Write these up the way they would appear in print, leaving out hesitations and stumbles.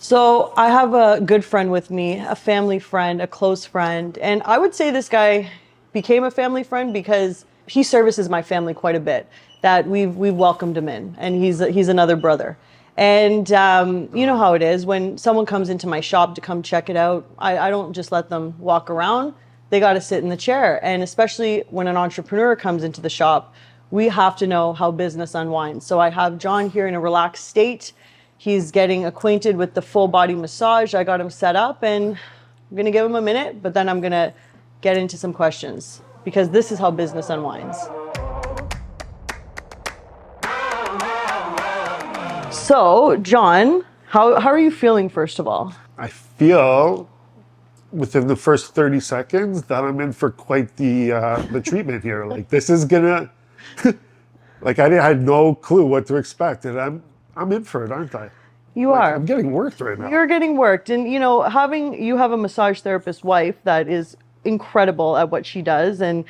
So I have a good friend with me, a family friend, a close friend, and I would say this guy became a family friend because he services my family quite a bit. That we've welcomed him in, and he's another brother. And you know how it is when someone comes into my shop to come check it out. I don't just let them walk around. They got to sit in the chair, and especially when an entrepreneur comes into the shop, we have to know how business unwinds. So I have John here in a relaxed state. He's getting acquainted with the full body massage. I got him set up and I'm going to give him a minute, but then I'm going to get into some questions because this is how business unwinds. So, John, how are you feeling first of all? I feel within the first 30 seconds that I'm in for quite the treatment here. Like this is gonna, like I had no clue what to expect, and I'm in for it, aren't I? You Like, are. I'm getting worked right now. You're getting worked. And, you know, you have a massage therapist wife that is incredible at what she does. And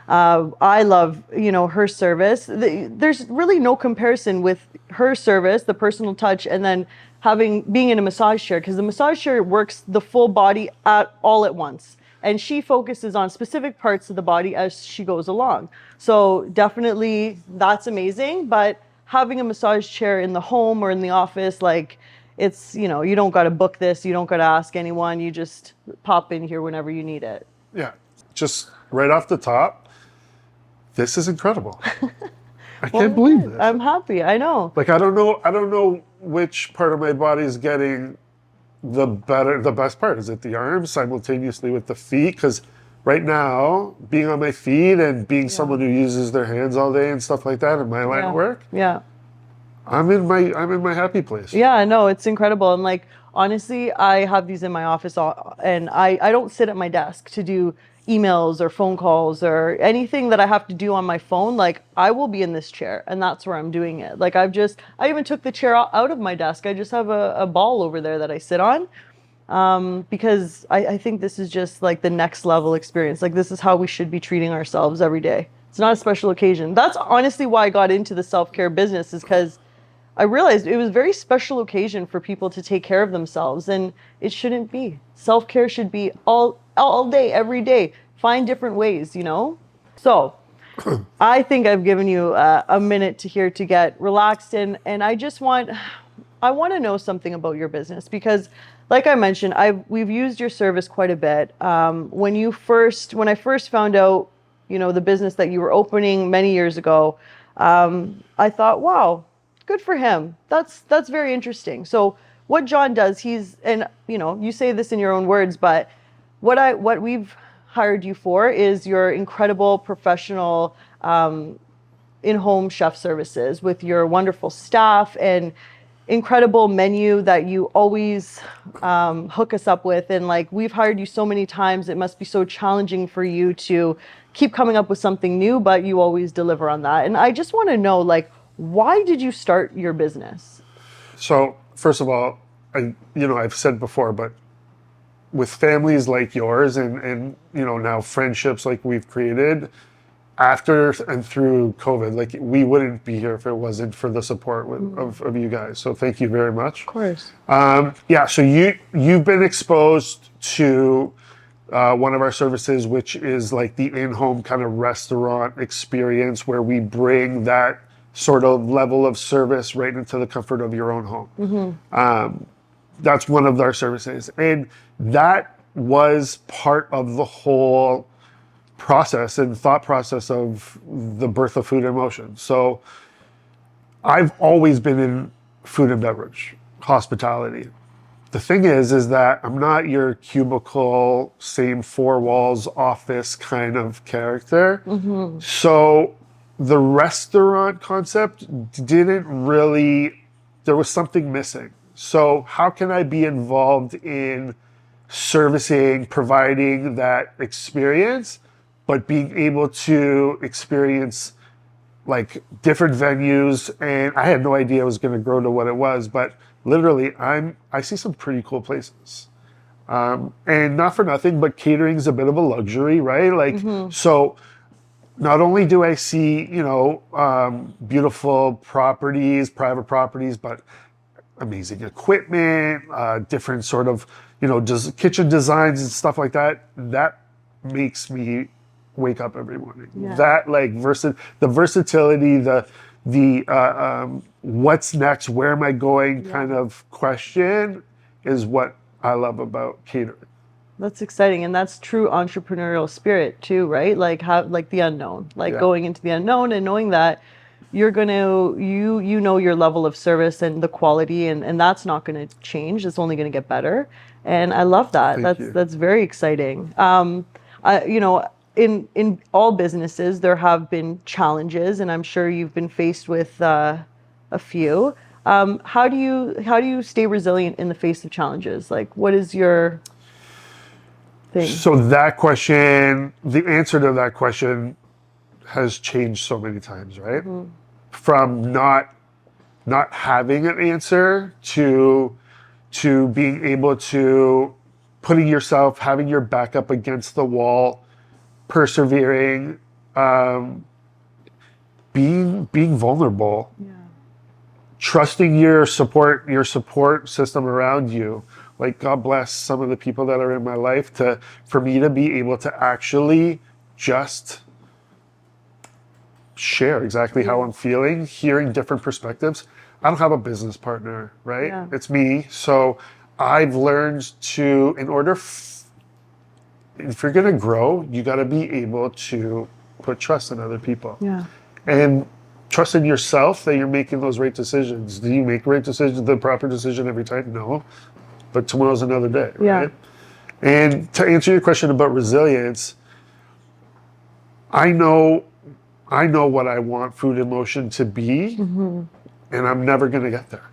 I love, her service. There's really no comparison with her service, the personal touch, and then being in a massage chair, because the massage chair works the full body all at once. And she focuses on specific parts of the body as she goes along. So definitely that's amazing. But having a massage chair in the home or in the office, like it's, you don't got to book this. You don't got to ask anyone. You just pop in here whenever you need it. Yeah, just right off the top, this is incredible. I can't believe this. I'm happy. I know. Like I don't know which part of my body is getting the best part. Is it the arms simultaneously with the feet? Because right now, being on my feet and being someone who uses their hands all day and stuff like that in my line of work, I'm in my happy place. Yeah, no, it's incredible. And like honestly, I have these in my office and I don't sit at my desk to do emails or phone calls or anything that I have to do on my phone. Like I will be in this chair and that's where I'm doing it. Like I even took the chair out of my desk. I just have a ball over there that I sit on. Because I think this is just like the next level experience. Like this is how we should be treating ourselves every day. It's not a special occasion. That's honestly why I got into the self-care business, is because I realized it was a very special occasion for people to take care of themselves, and it shouldn't be. Self-care should be all day, every day. Find different ways, So I think I've given you a minute to get relaxed, and I want to know something about your business because, like I mentioned, we've used your service quite a bit. When I first found out, the business that you were opening many years ago, I thought, wow, good for him. That's very interesting. So what John does, you say this in your own words, but what we've hired you for is your incredible professional in-home chef services with your wonderful staff and incredible menu that you always hook us up with. And like we've hired you so many times, it must be so challenging for you to keep coming up with something new, but you always deliver on that. And I just want to know, like, why did you start your business? So first of all, I've said before, but with families like yours and now friendships like we've created after and through COVID, like we wouldn't be here if it wasn't for the support of you guys. So thank you very much. Of course. So you've been exposed to one of our services, which is like the in-home kind of restaurant experience where we bring that sort of level of service right into the comfort of your own home. Mm-hmm. That's one of our services. And that was part of the whole process and thought process of the birth of Food in Motion. So I've always been in food and beverage, hospitality. The thing is that I'm not your cubicle, same four walls office kind of character. Mm-hmm. So the restaurant concept there was something missing. So how can I be involved in servicing, providing that experience, but being able to experience like different venues? And I had no idea it was going to grow to what it was, but literally I see some pretty cool places. And not for nothing, but catering is a bit of a luxury, right? Like, so not only do I see, beautiful properties, private properties, but amazing equipment, different sort of, just kitchen designs and stuff like that. That makes me wake up every morning. Yeah. That like the versatility, the what's next, where am I going kind of question is what I love about catering. That's exciting, and that's true entrepreneurial spirit too, right? Like like the unknown, like going into the unknown and knowing that you're gonna you know your level of service and the quality, and that's not gonna change. It's only gonna get better, and I love that. That's very exciting. In all businesses there have been challenges, and I'm sure you've been faced with a few. How do you stay resilient in the face of challenges? Like, what is your thing? So that question, the answer to that question has changed so many times, right? From not having an answer to being able to putting yourself, having your back up against the wall, persevering, being vulnerable, trusting your support system around you. Like, God bless some of the people that are in my life for me to be able to actually just share exactly how I'm feeling, hearing different perspectives. I don't have a business partner, right? Yeah. It's me. So I've learned to, if you're going to grow, you got to be able to put trust in other people. Yeah. And trust in yourself that you're making those right decisions. Do you make the right decision, the proper decision every time? No. But tomorrow's another day, right? And to answer your question about resilience, I know what I want Food in Motion to be, and I'm never going to get there.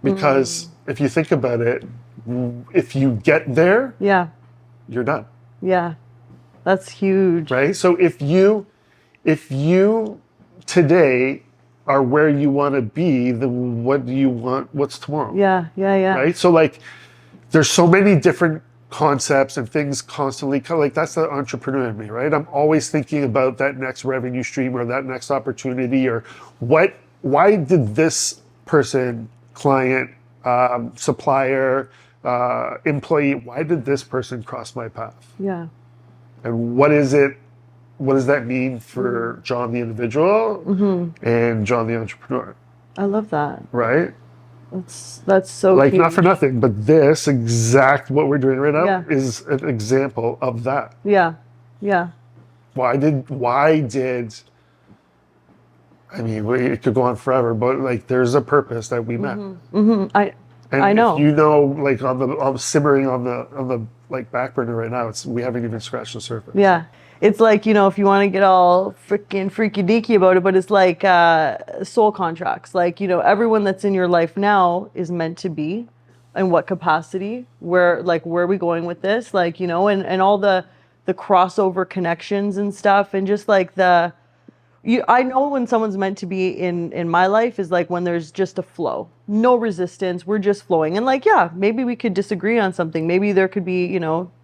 Because if you think about it, if you get there, you're done. Yeah. That's huge. Right? So if you today are where you want to be, then what do you want? What's tomorrow? Yeah. Right? So like, there's so many different concepts and things constantly, like that's the entrepreneur in me, right? I'm always thinking about that next revenue stream or that next opportunity, or why did this person, client, supplier, employee, why did this person cross my path? Yeah. And what does that mean for John the individual and John the entrepreneur? I love that. Right? That's so like huge. Not for nothing, but what we're doing right now is an example of that. Yeah. Why did I mean, it could go on forever, but like there's a purpose that we met. I know. If like I'm simmering on the like back burner right now, we haven't even scratched the surface. Yeah. It's like, if you want to get all freaking freaky deaky about it, but it's like soul contracts. Like, everyone that's in your life now is meant to be. In what capacity? Where are we going with this? Like, and all the crossover connections and stuff, and just like I know when someone's meant to be in my life is like when there's just a flow, no resistance, we're just flowing. And like, maybe we could disagree on something. Maybe there could be,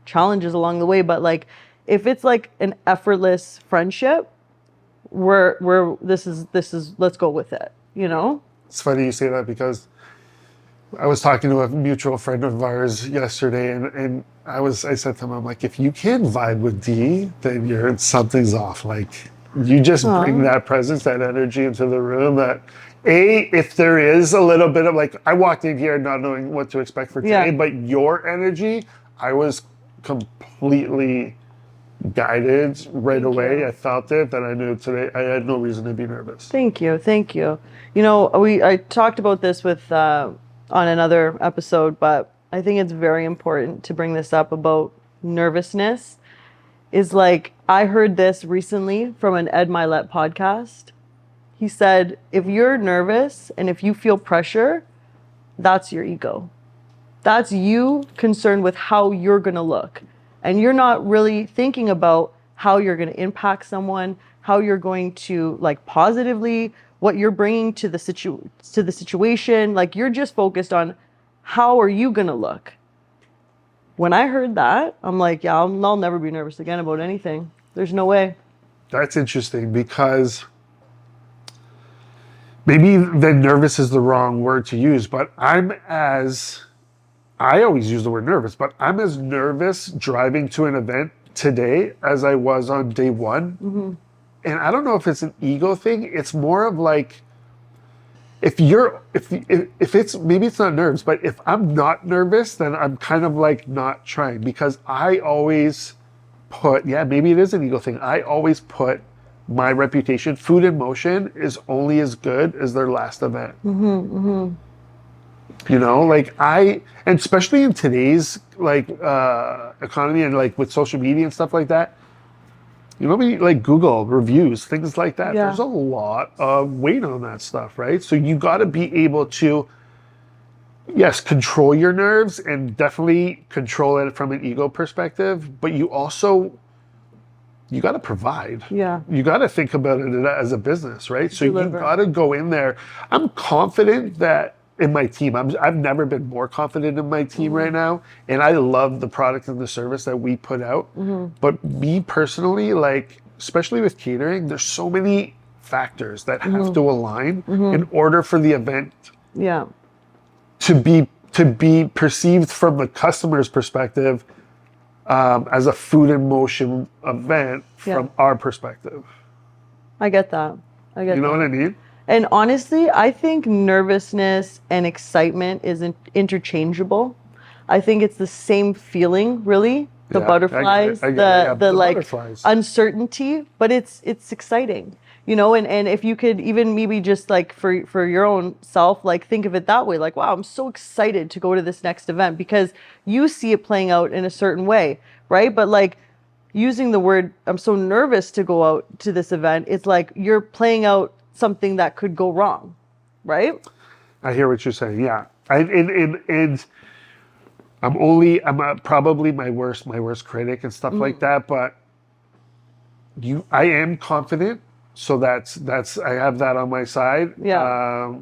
challenges along the way, but like, if it's like an effortless friendship, this is let's go with it, It's funny you say that, because I was talking to a mutual friend of ours yesterday, and I said to him, I'm like, if you can't vibe with D, then something's off. Like, you just bring that presence, that energy into the room, that if there is a little bit of like, I walked in here not knowing what to expect for today, but your energy, I was completely guided right away. I felt it, that I knew today I had no reason to be nervous. Thank you. I talked about this with on another episode, but I think it's very important to bring this up about nervousness. Is like, I heard this recently from an Ed Milet podcast. He said, if you're nervous and if you feel pressure, that's your ego. That's you concerned with how you're going to look. And you're not really thinking about how you're going to impact someone, how you're going to, like, positively, what you're bringing to the situation. Like, you're just focused on how are you going to look. When I heard that, I'm like, I'll never be nervous again about anything. There's no way. That's interesting, because maybe then nervous is the wrong word to use, but I always use the word nervous, but I'm as nervous driving to an event today as I was on day one. Mm-hmm. And I don't know if it's an ego thing. It's more of like, if it's, maybe it's not nerves, but if I'm not nervous, then I'm kind of like not trying, because I always put, yeah, maybe it is an ego thing. I always put my reputation. Food in Motion is only as good as their last event. Mm-hmm. Mm-hmm. You know, like and especially in today's like economy and like with social media and stuff like that, you know, like Google reviews, things like that. Yeah. There's a lot of weight on that stuff, right? So you got to be able to, yes, control your nerves and definitely control it from an ego perspective, but you got to provide. Yeah. You got to think about it as a business, right? So Deliver. you got to go in there. I'm confident that in my team, I've never been more confident in my team right now, and I love the product and the service that we put out. But me personally, like especially with catering, there's so many factors that have to align in order for the event Yeah. to be perceived from the customer's perspective as a Food in Motion event from our perspective. I get that. You know what I mean? And honestly, I think nervousness and excitement isn't interchangeable. I think it's the same feeling, really. The Yeah, butterflies, I get it. Yeah, the the like butterflies. uncertainty, but it's exciting, you know. And if you could even maybe just like for your own self, like think of it that way, like wow, I'm so excited to go to this next event because you see it playing out in a certain way, right? But like using the word, I'm so nervous to go out to this event, it's like you're playing out something that could go wrong, right? I hear what you're saying. Yeah, and I'm probably my worst critic and stuff like that. But I am confident, so that's I have that on my side. Yeah.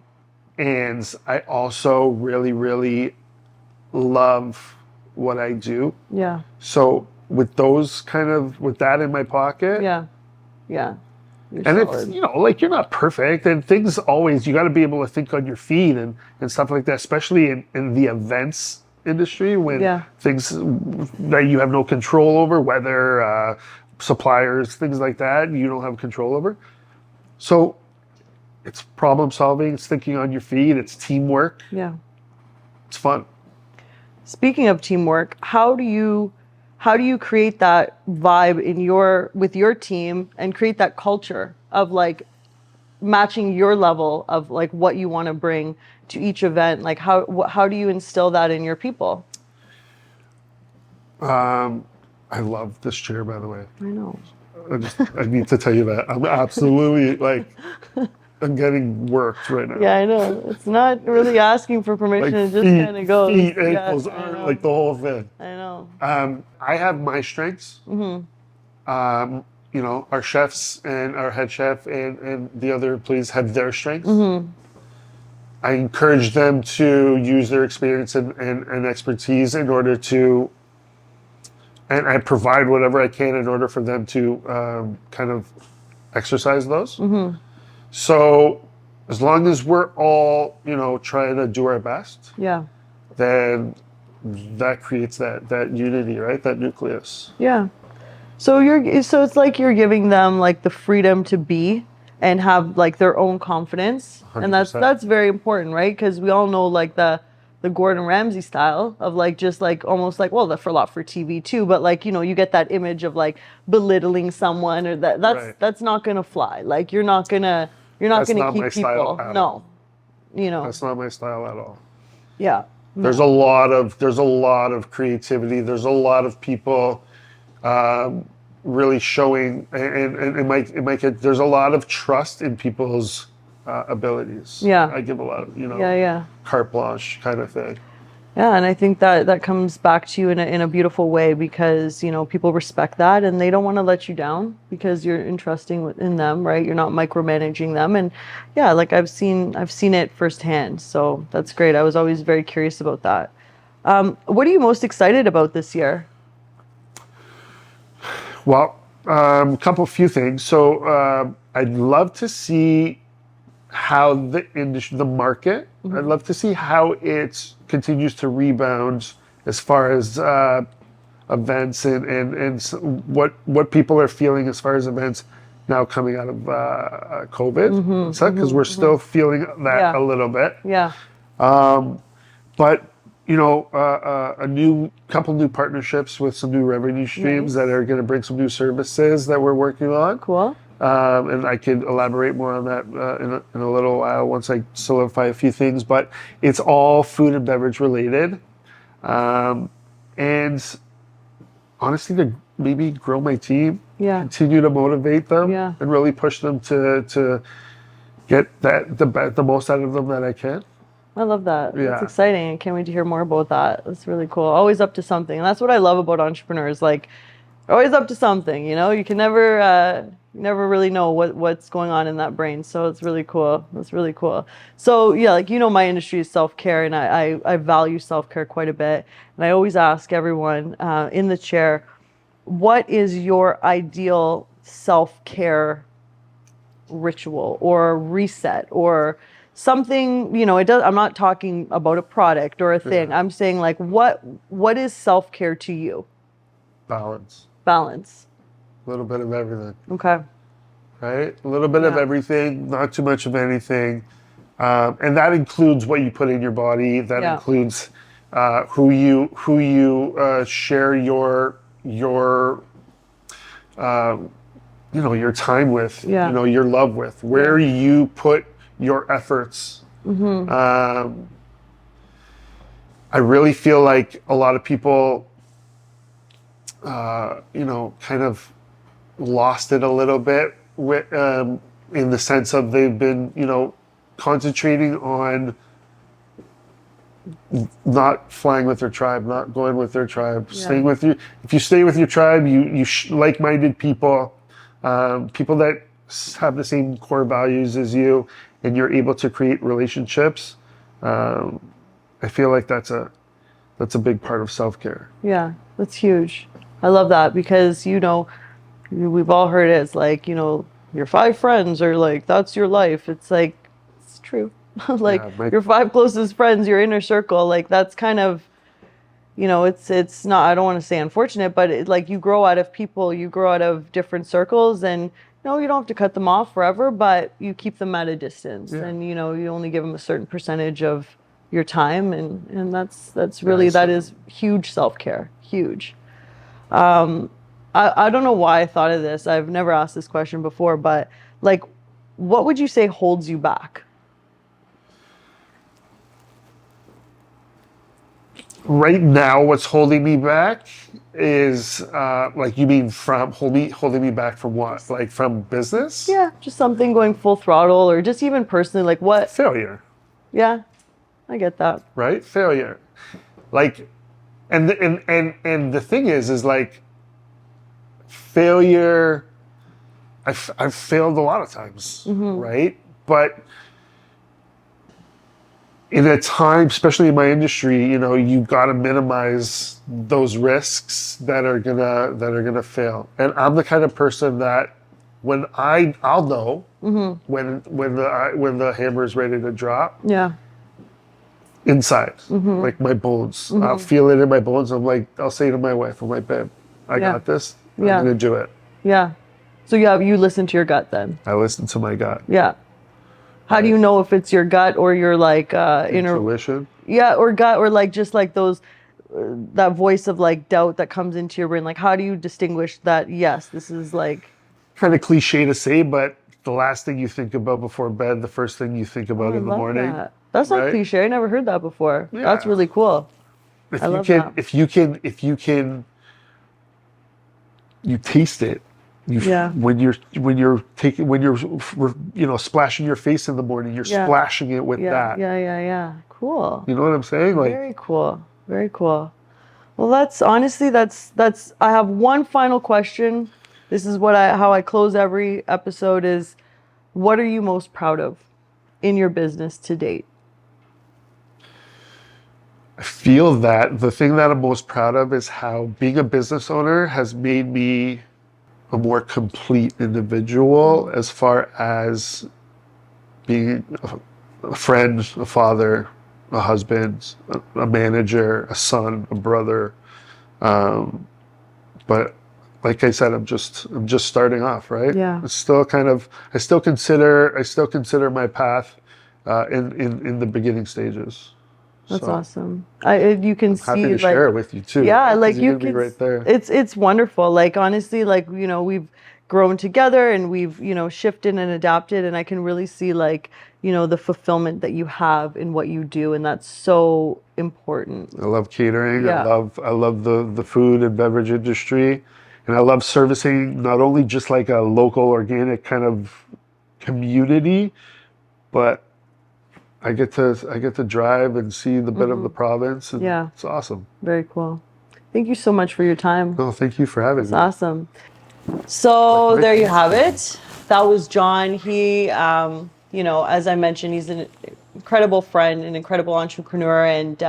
And I also really love what I do. Yeah. So with that in my pocket, Yeah. Yeah. You're and solid. it's, you know, like you're not perfect and things always, you got to be able to think on your feet and stuff like that, especially in the events industry when things that you have no control over, weather, suppliers, things like that, you don't have control over. So it's problem solving, it's thinking on your feet, it's teamwork. Yeah. It's fun. Speaking of teamwork, how do you create that vibe with your team and create that culture of like matching your level of like what you want to bring to each event? Like how do you instill that in your people? I love this chair, by the way. I know. I need to tell you that. I'm absolutely like, I'm getting worked right now. Yeah, I know. It's not really asking for permission. Like It just kind of goes. feet, Yeah, ankles, I arms, know. like the whole thing. I know. I have my strengths. You know, our chefs and our head chef and the other employees have their strengths. I encourage them to use their experience and expertise in order to, and I provide whatever I can in order for them to kind of exercise those. So as long as we're all, you know, trying to do our best, Yeah. then that creates that unity, right? That nucleus. Yeah. So it's like you're giving them like the freedom to be and have like their own confidence. And 100%. that's very important, right? Because we all know like the Gordon Ramsay style of like just like almost like, well, that's for a lot for TV too, but like, you know, you get that image of like belittling someone or that's not gonna fly. Like you're not gonna That's gonna not keep my style people. at No. all. You know. That's not my style at all. Yeah. There's a lot of creativity. There's a lot of people really showing, and it might get. There's a lot of trust in people's abilities. Yeah. I give a lot of, you know, Yeah. carte blanche kind of thing. Yeah, and I think that comes back to you in a beautiful way because, you know, people respect that and they don't want to let you down because you're entrusting in them, right? You're not micromanaging them. And yeah, like I've seen it firsthand. So that's great. I was always very curious about that. What are you most excited about this year? Well, few things. So I'd love to see how the industry, the market, I'd love to see how it continues to rebound as far as events and what people are feeling as far as events now coming out of COVID. Because we're still feeling that Yeah. a little bit. Yeah. But a new couple new partnerships with some new revenue streams Nice. that are going to bring some new services that we're working on. Cool. And I can elaborate more on that in a little while once I solidify a few things. But it's all food and beverage related, and honestly, to maybe grow my team, Yeah. continue to motivate them, Yeah. and really push them to get the most out of them that I can. I love that. Yeah. That's exciting. I can't wait to hear more about that. That's really cool. Always up to something. And that's what I love about entrepreneurs. Like, always up to something, you know? You can never really know what's going on in that brain. So it's really cool. That's really cool. So yeah, like, you know, my industry is self-care, and I value self-care quite a bit. And I always ask everyone in the chair, what is your ideal self-care ritual or reset or something? You know, I'm not talking about a product or a thing. I'm saying, like, what is self-care to you? Balance. A little bit of everything. Okay. Right? A little bit of Yeah. everything, not too much of anything. And that includes what you put in your body. That Yeah. includes who you share your your time with, Yeah. your love with, where you put your efforts. I really feel like a lot of people, kind of lost it a little bit with, in the sense of they've been, concentrating on not flying with their tribe, not going with their tribe, staying with you. If you stay with your tribe, you like-minded people, people that have the same core values as you, and you're able to create relationships. I feel like that's a big part of self-care. Yeah, that's huge. I love that because, we've all heard it. It's like, your 5 friends are like, that's your life. It's like, it's true. Like, your 5 closest friends, your inner circle, like, that's kind of, it's not, I don't want to say unfortunate, but like, you grow out of people, you grow out of different circles, and you don't have to cut them off forever, but you keep them at a distance. And, you only give them a certain percentage of your time. And that's really, that is huge self-care. Huge. I don't know why I thought of this. I've never asked this question before, but like, what would you say holds you back? Right now, what's holding me back is, like, you mean from holding me back from what? Like, from business? Yeah, just something going full throttle, or just even personally, like what? Failure. Yeah, I get that. Right? Failure. Like, and the thing is like, failure, I've failed a lot of times, right? But in a time, especially in my industry, you got to minimize those risks that are gonna fail. And I'm the kind of person that when I'll know when the hammer is ready to drop. Yeah. Inside, like my bones. I'll feel it in my bones. I'll say to my wife, I'm like, babe, I got this. I'm gonna do it. Yeah. So you listen to your gut then. I listen to my gut. Yeah. How do you know if it's your gut or your like intuition? Yeah, or gut, or like just like those that voice of like doubt that comes into your brain. Like, how do you distinguish that? Yes, this is like kind of cliche to say, but the last thing you think about before bed, the first thing you think about in the morning. That's not cliche. I never heard that before. Yeah. That's really cool. If you can, you taste it. When you're splashing your face in the morning, you're splashing it with that. Yeah. Cool. You know what I'm saying? Like, very cool. Very cool. Well, that's honestly, that's, I have one final question. This is how I close every episode is, what are you most proud of in your business to date? I feel that the thing that I'm most proud of is how being a business owner has made me a more complete individual as far as being a friend, a father, a husband, a manager, a son, a brother. But like I said, I'm just starting off, right? Yeah. It's still I still consider my path in the beginning stages. That's So awesome. You can happy see to like, share it with you too. yeah, Right? like 'Cause you're you gonna be can. right there. It's wonderful. Like honestly, like we've grown together and we've shifted and adapted, and I can really see like the fulfillment that you have in what you do, and that's so important. I love catering. Yeah. I love the food and beverage industry, and I love servicing not only just like a local organic kind of community, but I get to drive and see the bit of the province, and Yeah. it's awesome. Very cool. Thank you so much for your time. No, thank you for having It's me. awesome. So Like, there you have it. That was John. He, as I mentioned, he's an incredible friend, an incredible entrepreneur, and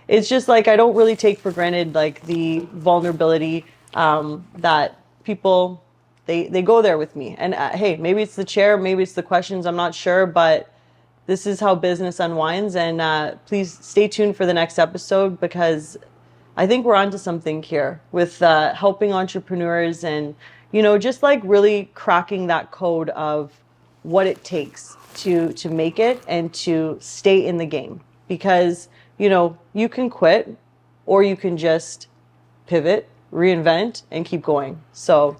it's just like I don't really take for granted like the vulnerability that people they go there with me. And hey, maybe it's the chair, maybe it's the questions. I'm not sure, but this is how business unwinds. And please stay tuned for the next episode because I think we're onto something here with helping entrepreneurs and, just like really cracking that code of what it takes to make it and to stay in the game. Because, you can quit or you can just pivot, reinvent, and keep going. So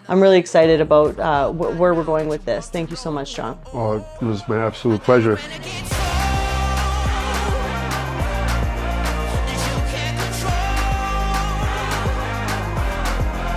I'm really excited about where we're going with this. Thank you so much, John. oh, it was my absolute pleasure. Renegade